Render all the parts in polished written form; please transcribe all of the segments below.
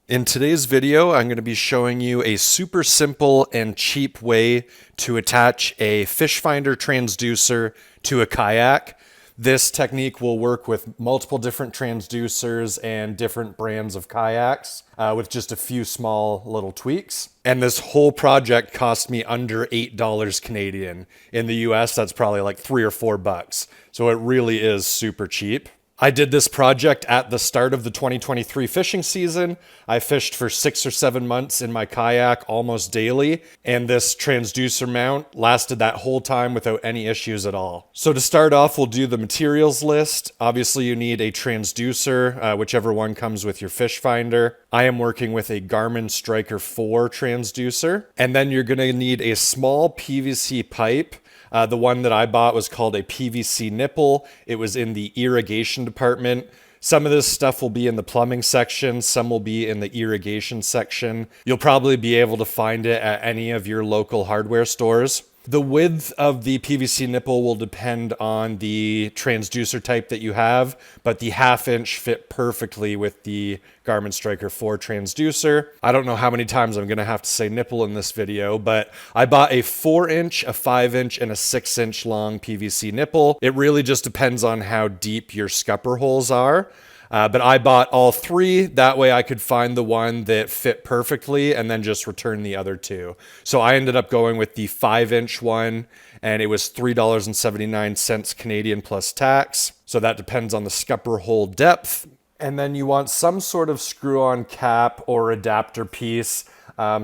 In today's video, I'm going to be showing you a super simple and cheap way to attach a fish finder transducer to a kayak. This technique will work with multiple different transducers and different brands of kayaks with just a few small little tweaks. And this whole project cost me under $8 Canadian. In the US, that's probably like $3 or $4. So it really is super cheap. I did this project at the start of the 2023 fishing season. I fished for 6 or 7 months in my kayak almost daily, and this transducer mount lasted that whole time without any issues at all. So to start off, we'll do the materials list. Obviously, you need a transducer, whichever one comes with your fish finder. I am working with a Garmin Striker 4 transducer. And then you're gonna need a small PVC pipe. The one that I bought was called a PVC nipple. It was in the irrigation department. Some of this stuff will be in the plumbing section. Some will be in the irrigation section. You'll probably be able to find it at any of your local hardware stores. The width of the PVC nipple will depend on the transducer type that you have, but the 1/2 inch fit perfectly with the Garmin Striker 4 transducer. I don't know how many times I'm gonna have to say nipple in this video, but I bought a 4 inch, a 5 inch, and a 6 inch long PVC nipple. It really just depends on how deep your scupper holes are. But I bought all three. That way I could find the one that fit perfectly and then just return the other two. So I ended up going with the 5 inch one, and it was $3.79 Canadian plus tax. So that depends on the scupper hole depth. And then you want some sort of screw-on cap or adapter piece.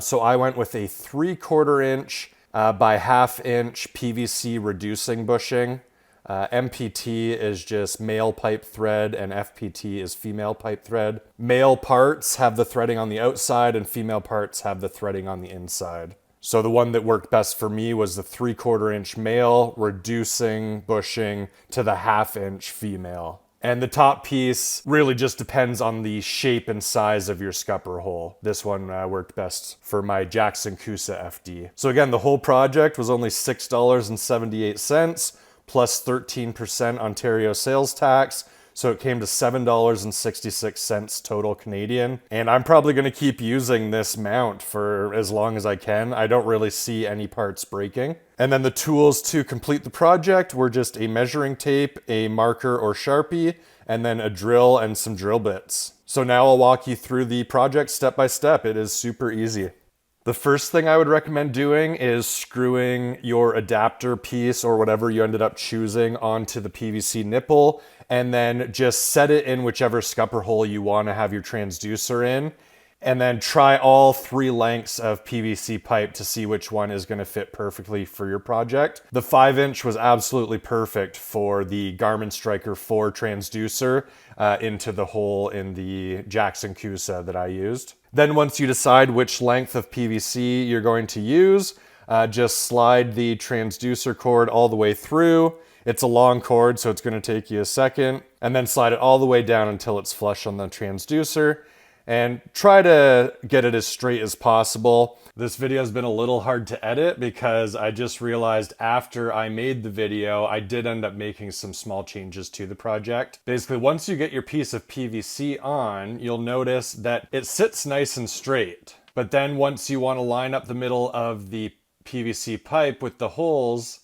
So I went with a 3/4 inch by 1/2 inch PVC reducing bushing. MPT is just male pipe thread and FPT is female pipe thread. Male parts have the threading on the outside and female parts have the threading on the inside. So the one that worked best for me was the 3/4 inch male reducing bushing to the 1/2 inch female. And the top piece really just depends on the shape and size of your scupper hole. This one worked best for my Jackson Coosa FD. So again, the whole project was only $6.78. plus 13% Ontario sales tax. So it came to $7.66 total Canadian. And I'm probably gonna keep using this mount for as long as I can. I don't really see any parts breaking. And then the tools to complete the project were just a measuring tape, a marker or Sharpie, and then a drill and some drill bits. So now I'll walk you through the project step by step. It is super easy. The first thing I would recommend doing is screwing your adapter piece or whatever you ended up choosing onto the PVC nipple, and then just set it in whichever scupper hole you want to have your transducer in, and then try all 3 lengths of PVC pipe to see which one is going to fit perfectly for your project. The 5 inch was absolutely perfect for the Garmin Striker 4 transducer into the hole in the Jackson Coosa that I used. Then once you decide which length of PVC you're going to use, just slide the transducer cord all the way through. It's a long cord, so it's going to take you a second. And then slide it all the way down until it's flush on the transducer. And try to get it as straight as possible. This video has been a little hard to edit because I just realized after I made the video, I did end up making some small changes to the project. Basically, once you get your piece of PVC on, you'll notice that it sits nice and straight. But then once you want to line up the middle of the PVC pipe with the holes,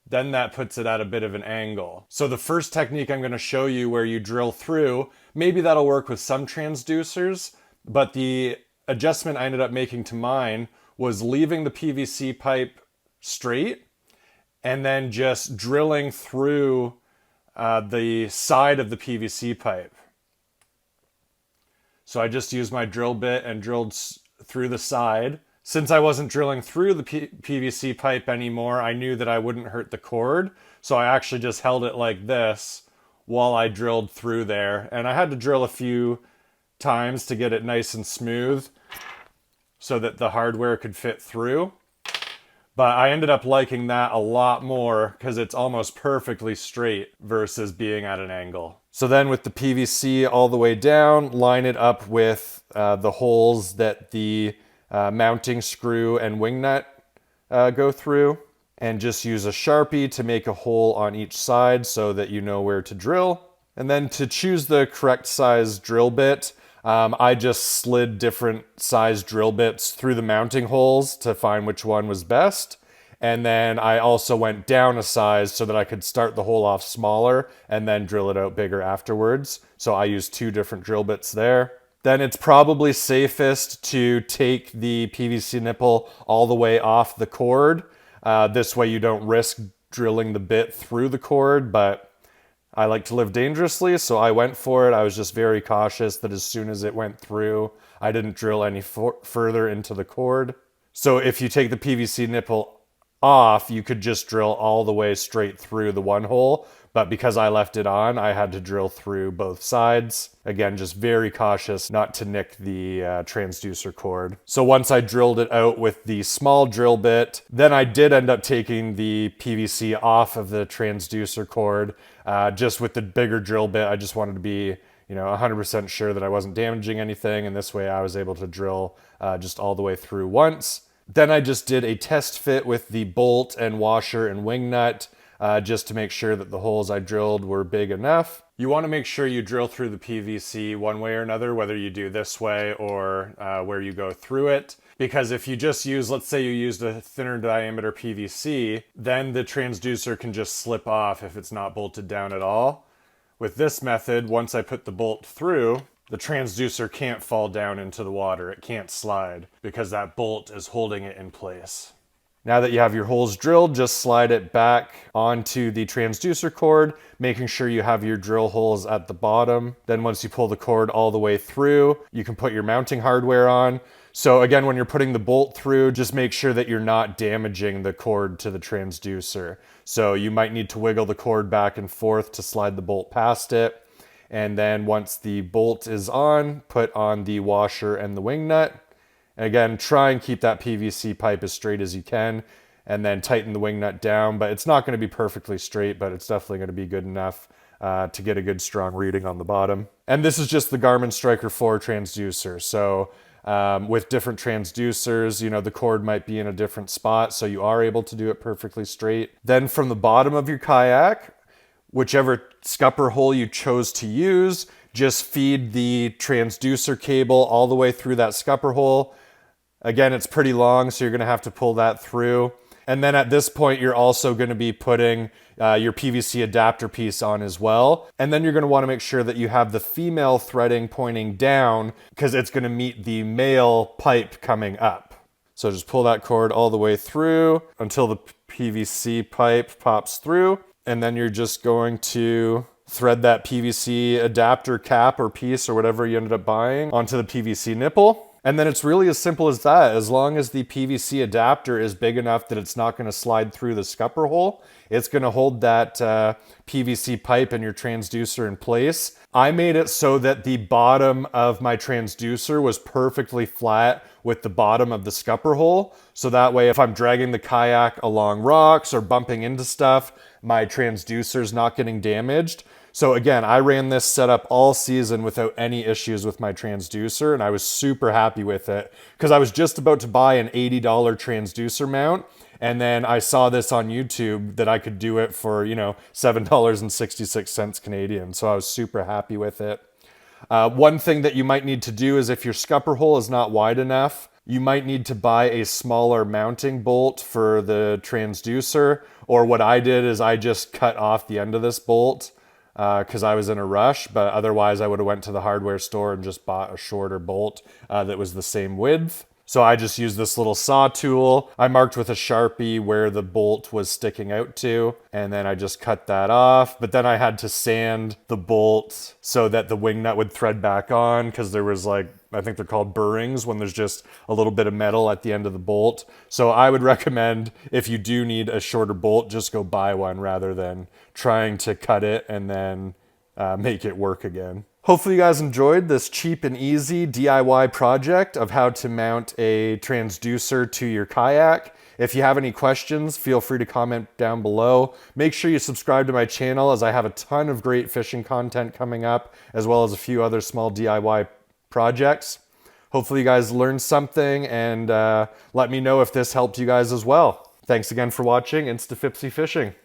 then that puts it at a bit of an angle. So the first technique I'm going to show you where you drill through, maybe that'll work with some transducers, but the adjustment I ended up making to mine was leaving the PVC pipe straight and then just drilling through the side of the PVC pipe. So I just used my drill bit and drilled through the side. Since I wasn't drilling through the PVC pipe anymore, I knew that I wouldn't hurt the cord. So I actually just held it like this while I drilled through there. And I had to drill a few times to get it nice and smooth so that the hardware could fit through. But I ended up liking that a lot more because it's almost perfectly straight versus being at an angle. So then with the PVC all the way down, line it up with the holes that the mounting screw and wing nut go through, and just use a Sharpie to make a hole on each side so that you know where to drill. And then to choose the correct size drill bit, I just slid different size drill bits through the mounting holes to find which one was best. And then I also went down a size so that I could start the hole off smaller and then drill it out bigger afterwards. So I used 2 different drill bits there. Then it's probably safest to take the PVC nipple all the way off the cord. This way you don't risk drilling the bit through the cord, but I like to live dangerously, so I went for it. I was just very cautious that as soon as it went through, I didn't drill any further into the cord. So if you take the PVC nipple off, you could just drill all the way straight through the one hole. But because I left it on, I had to drill through both sides. Again, just very cautious not to nick the transducer cord. So once I drilled it out with the small drill bit, then I did end up taking the PVC off of the transducer cord. Just with the bigger drill bit, I just wanted to be 100% sure that I wasn't damaging anything. And this way I was able to drill just all the way through once. Then I just did a test fit with the bolt and washer and wing nut, just to make sure that the holes I drilled were big enough. You want to make sure you drill through the PVC one way or another, whether you do this way or where you go through it. Because if you just use, let's say you used a thinner diameter PVC, then the transducer can just slip off if it's not bolted down at all. With this method, once I put the bolt through, the transducer can't fall down into the water. It can't slide because that bolt is holding it in place. Now that you have your holes drilled, just slide it back onto the transducer cord, making sure you have your drill holes at the bottom. Then once you pull the cord all the way through, you can put your mounting hardware on. So again, when you're putting the bolt through, just make sure that you're not damaging the cord to the transducer. So you might need to wiggle the cord back and forth to slide the bolt past it. And then once the bolt is on, put on the washer and the wing nut. And again, try and keep that PVC pipe as straight as you can, and then tighten the wing nut down. But it's not going to be perfectly straight, but it's definitely going to be good enough to get a good strong reading on the bottom. And this is just the Garmin Striker 4 transducer. So with different transducers, the cord might be in a different spot, so you are able to do it perfectly straight. Then from the bottom of your kayak, whichever scupper hole you chose to use, just feed the transducer cable all the way through that scupper hole. Again, it's pretty long, so you're going to have to pull that through. And then at this point, you're also going to be putting your PVC adapter piece on as well. And then you're going to want to make sure that you have the female threading pointing down because it's going to meet the male pipe coming up. So just pull that cord all the way through until the PVC pipe pops through. And then you're just going to thread that PVC adapter cap or piece or whatever you ended up buying onto the PVC nipple. And then it's really as simple as that. As long as the PVC adapter is big enough that it's not going to slide through the scupper hole, it's going to hold that PVC pipe and your transducer in place. I made it so that the bottom of my transducer was perfectly flat with the bottom of the scupper hole. So that way, if I'm dragging the kayak along rocks or bumping into stuff, my transducer's not getting damaged. So again, I ran this setup all season without any issues with my transducer, and I was super happy with it because I was just about to buy an $80 transducer mount, and then I saw this on YouTube that I could do it for, $7.66 Canadian. So I was super happy with it. One thing that you might need to do is if your scupper hole is not wide enough, you might need to buy a smaller mounting bolt for the transducer, or what I did is I just cut off the end of this bolt because I was in a rush, but otherwise I would have went to the hardware store and just bought a shorter bolt that was the same width. So I just used this little saw tool. I marked with a Sharpie where the bolt was sticking out to, and then I just cut that off. But then I had to sand the bolt so that the wing nut would thread back on because there was I think they're called burrings when there's just a little bit of metal at the end of the bolt. So I would recommend if you do need a shorter bolt, just go buy one rather than trying to cut it and then make it work again. Hopefully you guys enjoyed this cheap and easy DIY project of how to mount a transducer to your kayak. If you have any questions, feel free to comment down below. Make sure you subscribe to my channel as I have a ton of great fishing content coming up, as well as a few other small DIY projects. Hopefully you guys learned something, and let me know if this helped you guys as well. Thanks again for watching InstaPhippsyFishing.